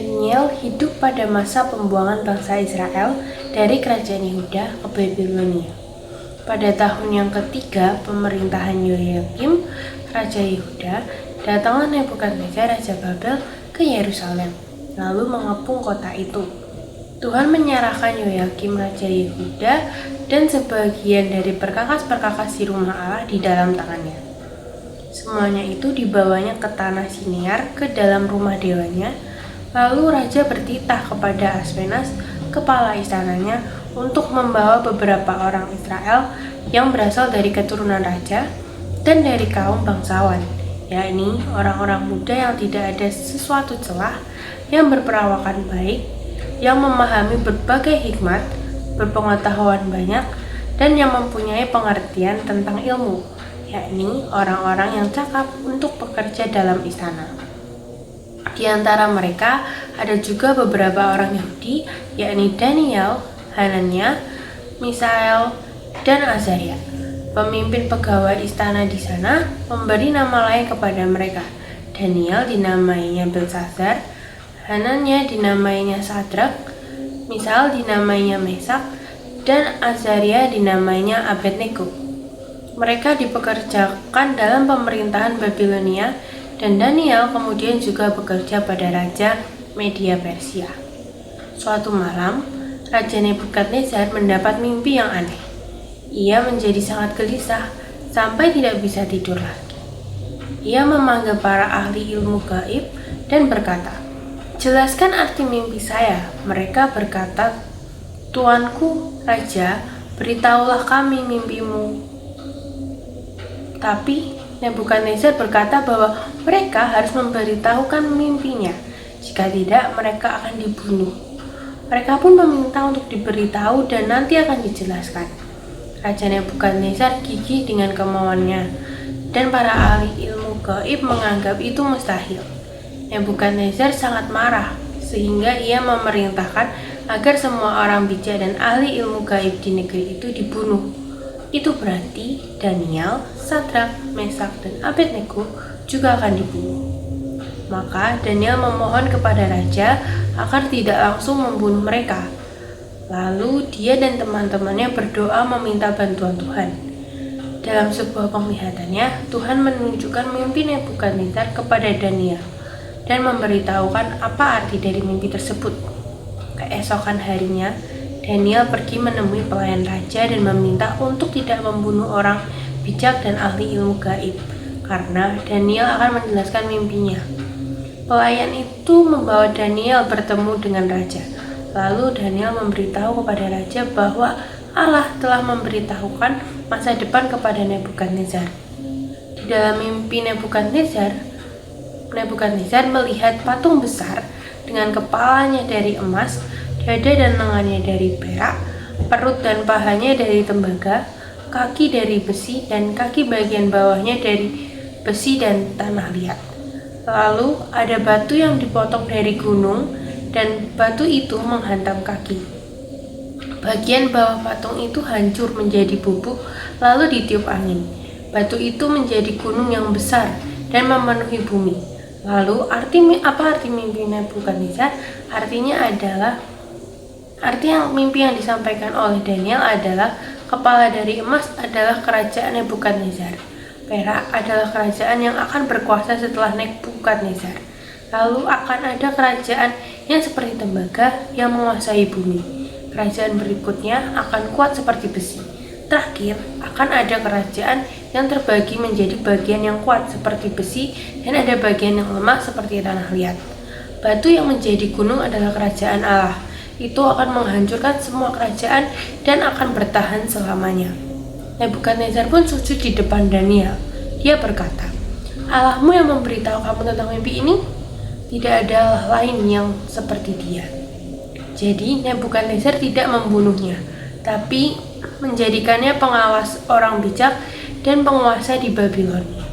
Daniel hidup pada masa pembuangan bangsa Israel dari kerajaan Yehuda ke Babilonia. Pada tahun yang ketiga pemerintahan Yoyakim, Raja Yehuda, datanglah Nebukadnezar Raja Babel ke Yerusalem, lalu mengepung kota itu. Tuhan menyerahkan Yoyakim Raja Yehuda dan sebagian dari perkakas-perkakas di rumah Allah di dalam tangannya. Semuanya itu dibawanya ke tanah Siniar ke dalam rumah dewanya. Lalu raja bertitah kepada Aspenas, kepala istananya, untuk membawa beberapa orang Israel yang berasal dari keturunan raja dan dari kaum bangsawan, yakni orang-orang muda yang tidak ada sesuatu celah, yang berperawakan baik, yang memahami berbagai hikmat, berpengetahuan banyak, dan yang mempunyai pengertian tentang ilmu, yakni orang-orang yang cakap untuk bekerja dalam istana. Di antara mereka ada juga beberapa orang Yahudi, yakni Daniel, Hanania, Misael, dan Azaria. Pemimpin pegawai istana di sana memberi nama lain kepada mereka. Daniel dinamainya Belsazar, Hanania dinamainya Sadrak, Misael dinamainya Mesak, dan Azaria dinamainya Abednego. Mereka dipekerjakan dalam pemerintahan Babilonia, dan Daniel kemudian juga bekerja pada Raja Media Persia. Suatu malam, Raja Nebukadnezar mendapat mimpi yang aneh. Ia menjadi sangat gelisah sampai tidak bisa tidur lagi. Ia memanggil para ahli ilmu gaib dan berkata, "Jelaskan arti mimpi saya." Mereka berkata, "Tuanku, Raja, beritahulah kami mimpimu." Tapi Nebukadnezar berkata bahwa mereka harus memberitahukan mimpinya. Jika tidak, mereka akan dibunuh. Mereka pun meminta untuk diberitahu dan nanti akan dijelaskan. Raja Nebukadnezar gigih dengan kemauannya, dan para ahli ilmu gaib menganggap itu mustahil. Nebukadnezar sangat marah, sehingga ia memerintahkan agar semua orang bijak dan ahli ilmu gaib di negeri itu dibunuh. Itu berarti Daniel, Sadrak, Mesak, dan Abednego juga akan dibunuh. Maka Daniel memohon kepada raja agar tidak langsung membunuh mereka. Lalu dia dan teman-temannya berdoa meminta bantuan Tuhan. Dalam sebuah penglihatannya, Tuhan menunjukkan mimpi Nebukadnezar kepada Daniel dan memberitahukan apa arti dari mimpi tersebut. Keesokan harinya, Daniel pergi menemui pelayan raja dan meminta untuk tidak membunuh orang bijak dan ahli ilmu gaib, karena Daniel akan menjelaskan mimpinya. Pelayan itu membawa Daniel bertemu dengan raja. Lalu Daniel memberitahu kepada raja bahwa Allah telah memberitahukan masa depan kepada Nebukadnezar. Di dalam mimpi Nebukadnezar melihat patung besar dengan kepalanya dari emas, dada dan lengannya dari perak, perut dan pahanya dari tembaga, kaki dari besi, dan kaki bagian bawahnya dari besi dan tanah liat. Lalu ada batu yang dipotong dari gunung, dan batu itu menghantam kaki. Bagian bawah patung itu hancur menjadi bubuk, lalu ditiup angin. Batu itu menjadi gunung yang besar dan memenuhi bumi. Lalu apa arti mimpi Nebukadnezar? Mimpi yang disampaikan oleh Daniel adalah kepala dari emas adalah kerajaan Nebukadnezar. Perak adalah kerajaan yang akan berkuasa setelah Nebukadnezar. Lalu akan ada kerajaan yang seperti tembaga yang menguasai bumi. Kerajaan berikutnya akan kuat seperti besi. Terakhir, akan ada kerajaan yang terbagi menjadi bagian yang kuat seperti besi dan ada bagian yang lemah seperti tanah liat. Batu yang menjadi gunung adalah kerajaan Allah. Itu akan menghancurkan semua kerajaan dan akan bertahan selamanya. Nebukadnezar pun sujud di depan Daniel. Dia berkata, "Allahmu yang memberitahu kamu tentang mimpi ini? Tidak ada Allah lain yang seperti dia." Jadi Nebukadnezar tidak membunuhnya, tapi menjadikannya pengawas orang bijak dan penguasa di Babilonia.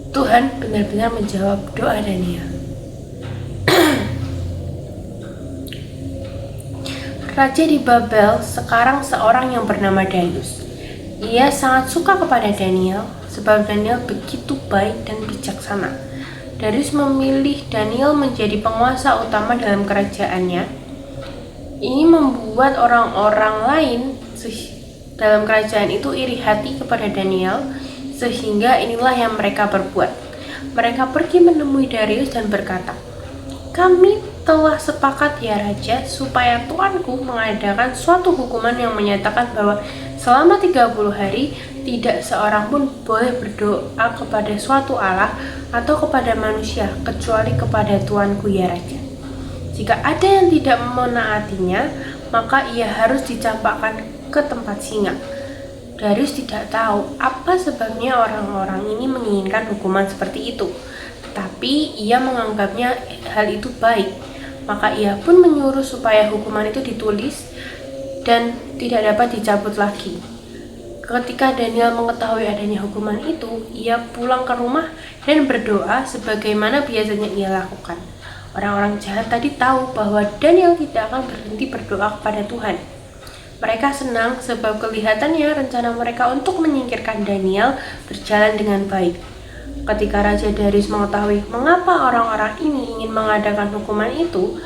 Tuhan benar-benar menjawab doa Daniel. Raja di Babel sekarang seorang yang bernama Darius. Ia sangat suka kepada Daniel sebab Daniel begitu baik dan bijaksana. Darius memilih Daniel menjadi penguasa utama dalam kerajaannya. Ini membuat orang-orang lain dalam kerajaan itu iri hati kepada Daniel, sehingga inilah yang mereka perbuat. Mereka pergi menemui Darius dan berkata, "Kami telah sepakat ya Raja, supaya tuanku mengadakan suatu hukuman yang menyatakan bahwa selama 30 hari tidak seorang pun boleh berdoa kepada suatu Allah atau kepada manusia kecuali kepada tuanku ya Raja. Jika ada yang tidak menaatinya, maka ia harus dicampakkan ke tempat singa." Darius tidak tahu apa sebabnya orang-orang ini menginginkan hukuman seperti itu, tetapi ia menganggapnya hal itu baik. Maka ia pun menyuruh supaya hukuman itu ditulis dan tidak dapat dicabut lagi. Ketika Daniel mengetahui adanya hukuman itu, ia pulang ke rumah dan berdoa sebagaimana biasanya ia lakukan. Orang-orang jahat tadi tahu bahwa Daniel tidak akan berhenti berdoa kepada Tuhan. Mereka senang sebab kelihatannya rencana mereka untuk menyingkirkan Daniel berjalan dengan baik. Ketika Raja Darius mengetahui mengapa orang-orang ini ingin mengadakan hukuman itu,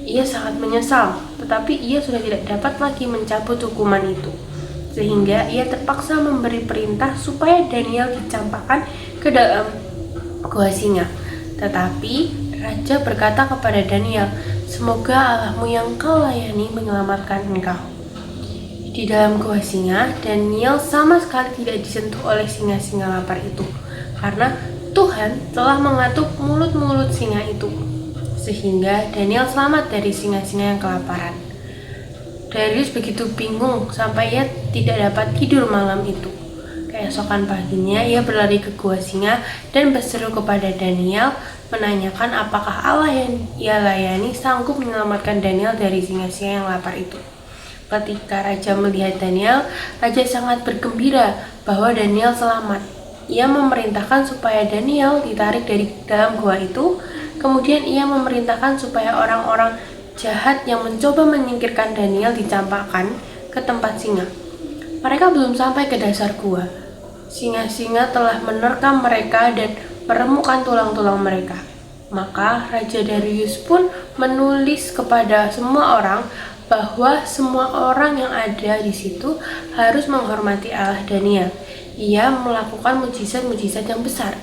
ia sangat menyesal, tetapi ia sudah tidak dapat lagi mencabut hukuman itu. Sehingga ia terpaksa memberi perintah supaya Daniel dicampakkan ke dalam gua singa. Tetapi Raja berkata kepada Daniel, "Semoga Allahmu yang kau layani menyelamatkan engkau." Di dalam gua singa, Daniel sama sekali tidak disentuh oleh singa-singa lapar itu, karena Tuhan telah mengatuk mulut-mulut singa itu, sehingga Daniel selamat dari singa-singa yang kelaparan. Darius begitu bingung sampai ia tidak dapat tidur malam itu. Keesokan paginya ia berlari ke gua singa dan berseru kepada Daniel, menanyakan apakah Allah yang ia layani sanggup menyelamatkan Daniel dari singa-singa yang lapar itu. Ketika Raja melihat Daniel, Raja sangat bergembira bahwa Daniel selamat. Ia memerintahkan supaya Daniel ditarik dari dalam gua itu. Kemudian ia memerintahkan supaya orang-orang jahat yang mencoba menyingkirkan Daniel dicampakkan ke tempat singa. Mereka belum sampai ke dasar gua. Singa-singa telah menerkam mereka dan meremukkan tulang-tulang mereka. Maka Raja Darius pun menulis kepada semua orang bahwa semua orang yang ada di situ harus menghormati Allah Daniel. Ia melakukan mujizat-mujizat yang besar.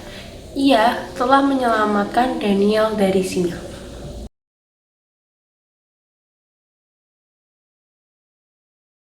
Ia telah menyelamatkan Daniel dari singa.